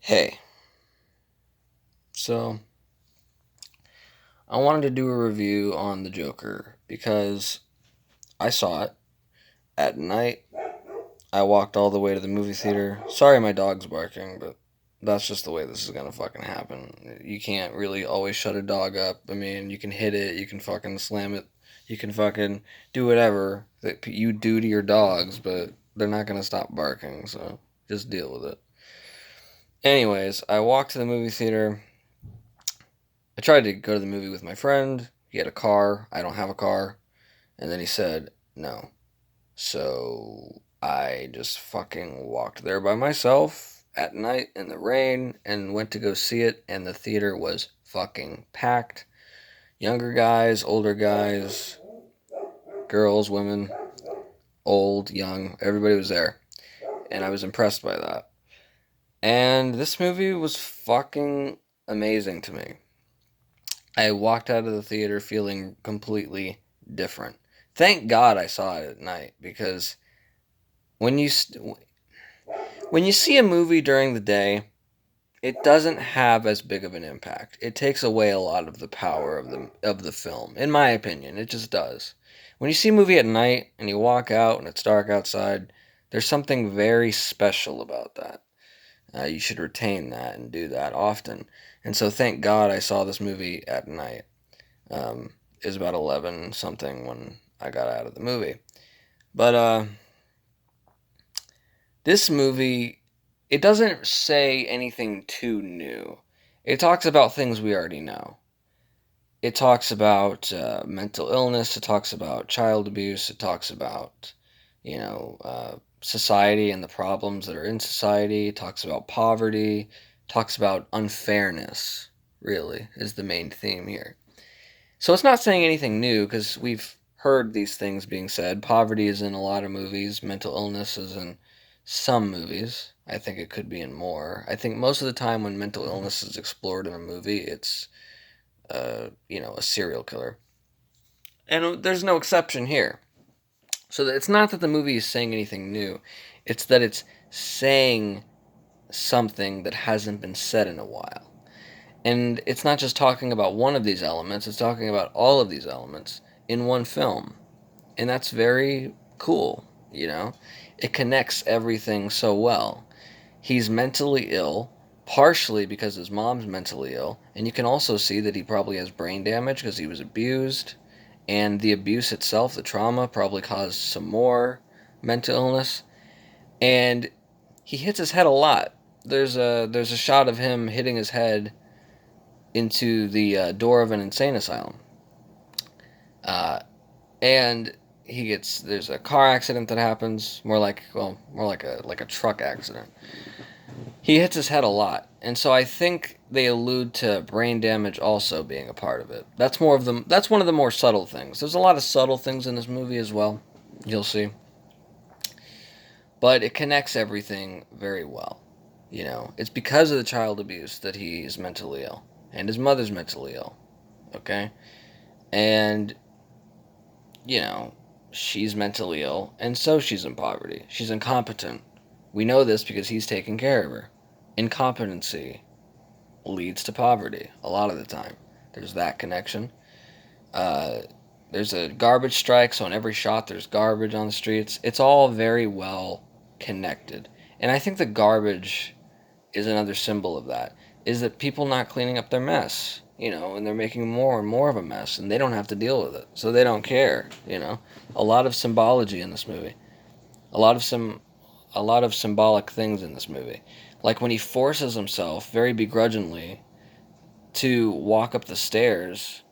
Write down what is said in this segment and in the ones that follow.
Hey, so I wanted to do a review on The Joker because I saw it at night. I walked all the way to the movie theater. Sorry, my dog's barking, but that's just the way this is gonna fucking happen. You can't really always shut a dog up. I mean, you can hit it, you can fucking slam it, you can fucking do whatever that you do to your dogs, but they're not gonna stop barking, so just deal with it. Anyways, I walked to the movie theater. I tried to go to the movie with my friend. He had a car. I don't have a car. And then he said no. So I just fucking walked there by myself at night in the rain and went to go see it. And the theater was fucking packed. Younger guys, older guys, girls, women, old, young, everybody was there. And I was impressed by that. And this movie was fucking amazing to me. I walked out of the theater feeling completely different. Thank God I saw it at night because when you when you see a movie during the day, it doesn't have as big of an impact. It takes away a lot of the power of the film, in my opinion. It just does. When you see a movie at night and you walk out and it's dark outside, there's something very special about that. You should retain that and do that often. And so, thank God I saw this movie at night. It was about 11 something when I got out of the movie. But this movie, it doesn't say anything too new. It talks about things we already know. It talks about mental illness. It talks about child abuse. It talks about, society and the problems that are in society. It talks about poverty. It talks about unfairness, really, is the main theme here. So it's not saying anything new because we've heard these things being said. Poverty is in a lot of movies, mental illness is in some movies. I think it could be in more. I think most of the time when mental illness is explored in a movie, it's a serial killer. And there's no exception here. So it's not that the movie is saying anything new. It's that it's saying something that hasn't been said in a while. And it's not just talking about one of these elements, it's talking about all of these elements in one film. And that's very cool, you know? It connects everything so well. He's mentally ill, partially because his mom's mentally ill, and you can also see that he probably has brain damage because he was abused, and the abuse itself, the trauma, probably caused some more mental illness. And he hits his head a lot. There's a shot of him hitting his head into the door of an insane asylum. Uh, and there's a car accident that happens, more like a truck accident. He hits his head a lot, and so I think they allude to brain damage also being a part of it. That's one of the more subtle things. There's a lot of subtle things in this movie as well. You'll see. But it connects everything very well. It's because of the child abuse that he's mentally ill and his mother's mentally ill. Okay? And you know, she's mentally ill, and so she's in poverty. She's incompetent. We know this because he's taking care of her. Incompetency leads to poverty a lot of the time. There's that connection. Uh, there's a garbage strike, so in every shot there's garbage on the streets. It's all very well connected. And I think the garbage is another symbol of that. Is that people not cleaning up their mess, and they're making more and more of a mess, and they don't have to deal with it, so they don't care. A lot of symbology in this movie, a lot of symbolic things in this movie, like when he forces himself very begrudgingly to walk up the stairs,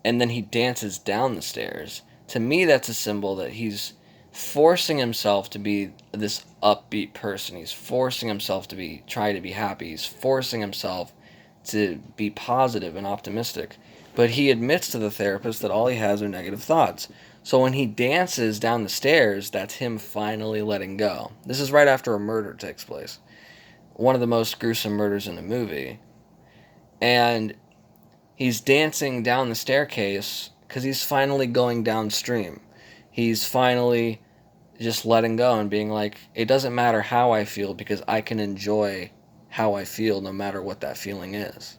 and then he dances down the stairs. To me, that's a symbol that he's forcing himself to be this upbeat person. He's forcing himself to try to be happy. He's forcing himself to be positive and optimistic. But he admits to the therapist that all he has are negative thoughts. So when he dances down the stairs, that's him finally letting go. This is right after a murder takes place. One of the most gruesome murders in the movie. And he's dancing down the staircase because he's finally going downstream. He's finally just letting go and being like, it doesn't matter how I feel because I can enjoy how I feel no matter what that feeling is.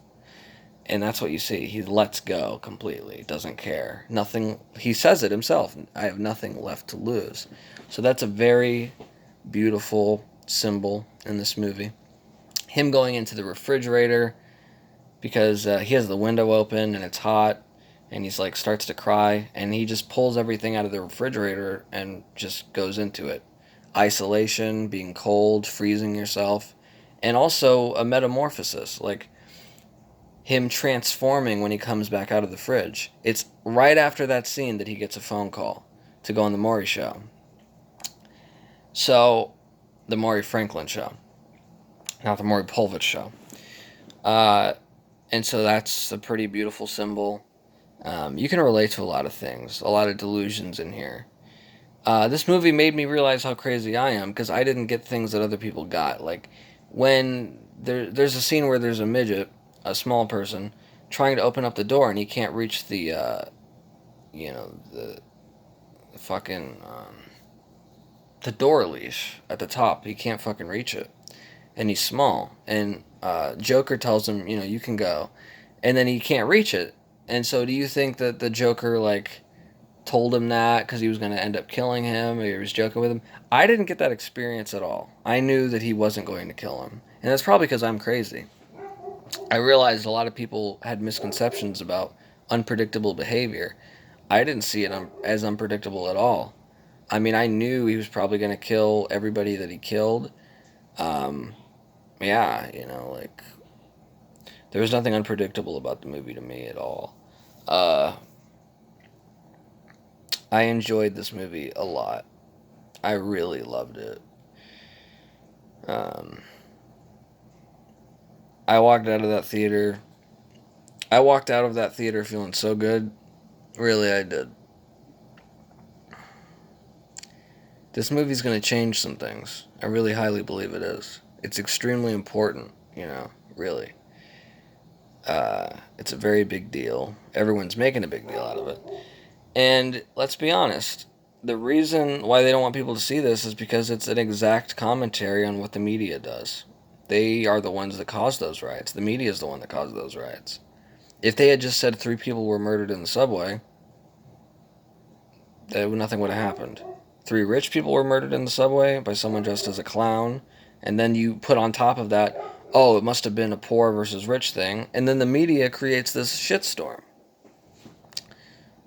And that's what you see. He lets go completely, doesn't care. Nothing, he says it himself, I have nothing left to lose. So that's a very beautiful symbol in this movie. Him going into the refrigerator because he has the window open and it's hot, and he's like starts to cry, and he just pulls everything out of the refrigerator and just goes into it. Isolation, being cold, freezing yourself, and also a metamorphosis, like him transforming when he comes back out of the fridge. It's right after that scene that he gets a phone call to go on the Maury show. So, the Maury Franklin show, not the Maury Povich show. And so that's a pretty beautiful symbol. You can relate to a lot of things, a lot of delusions in here. This movie made me realize how crazy I am because I didn't get things that other people got. Like when there's a scene where there's a midget, a small person, trying to open up the door and he can't reach the fucking the door leash at the top. He can't fucking reach it, and he's small. And Joker tells him, you can go, and then he can't reach it. And so, do you think that the Joker like told him that because he was going to end up killing him, or he was joking with him? I didn't get that experience at all. I knew that he wasn't going to kill him, and that's probably because I'm crazy. I realized a lot of people had misconceptions about unpredictable behavior. I didn't see it as unpredictable at all. I mean, I knew he was probably going to kill everybody that he killed. Um, yeah, like there was nothing unpredictable about the movie to me at all. Uh, I enjoyed this movie a lot. I really loved it. Um, I walked out of that theater. I walked out of that theater feeling so good. Really, I did. This movie's going to change some things. I really highly believe it is. It's extremely important, really. It's a very big deal. Everyone's making a big deal out of it. And let's be honest, the reason why they don't want people to see this is because it's an exact commentary on what the media does. They are the ones that caused those riots. The media is the one that caused those riots. If they had just said 3 people were murdered in the subway, nothing would have happened. 3 rich people were murdered in the subway by someone dressed as a clown, and then you put on top of that, oh, it must have been a poor versus rich thing, and then the media creates this shitstorm.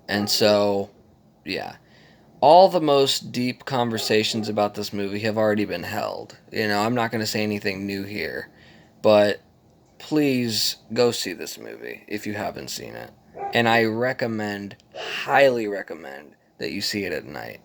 And so, yeah. All the most deep conversations about this movie have already been held. I'm not going to say anything new here, but please go see this movie if you haven't seen it. And I highly recommend, that you see it at night.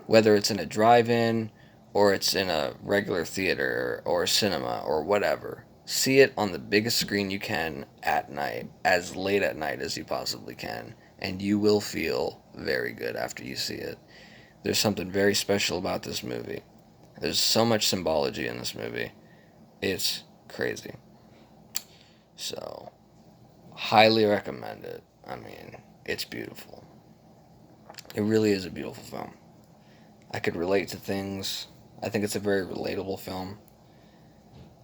Whether it's in a drive-in or it's in a regular theater or a cinema or whatever. See it on the biggest screen you can at night, as late at night as you possibly can, and you will feel very good after you see it. There's something very special about this movie. There's so much symbology in this movie. It's crazy. So, highly recommend it. I mean, it's beautiful. It really is a beautiful film. I could relate to things. I think it's a very relatable film.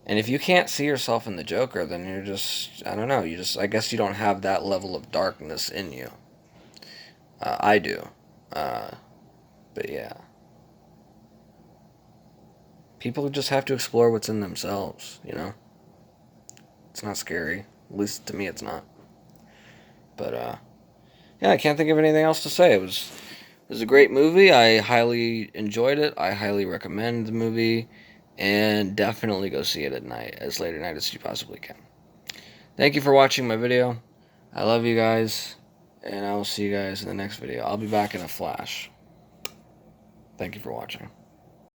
And if you can't see yourself in the Joker, then you're just, I don't know, I guess you don't have that level of darkness in you. I do. But yeah. People just have to explore what's in themselves, It's not scary. At least to me it's not. But, yeah, I can't think of anything else to say. It was a great movie. I highly enjoyed it. I highly recommend the movie. And definitely go see it at night, as late at night as you possibly can. Thank you for watching my video. I love you guys. And I will see you guys in the next video. I'll be back in a flash. Thank you for watching.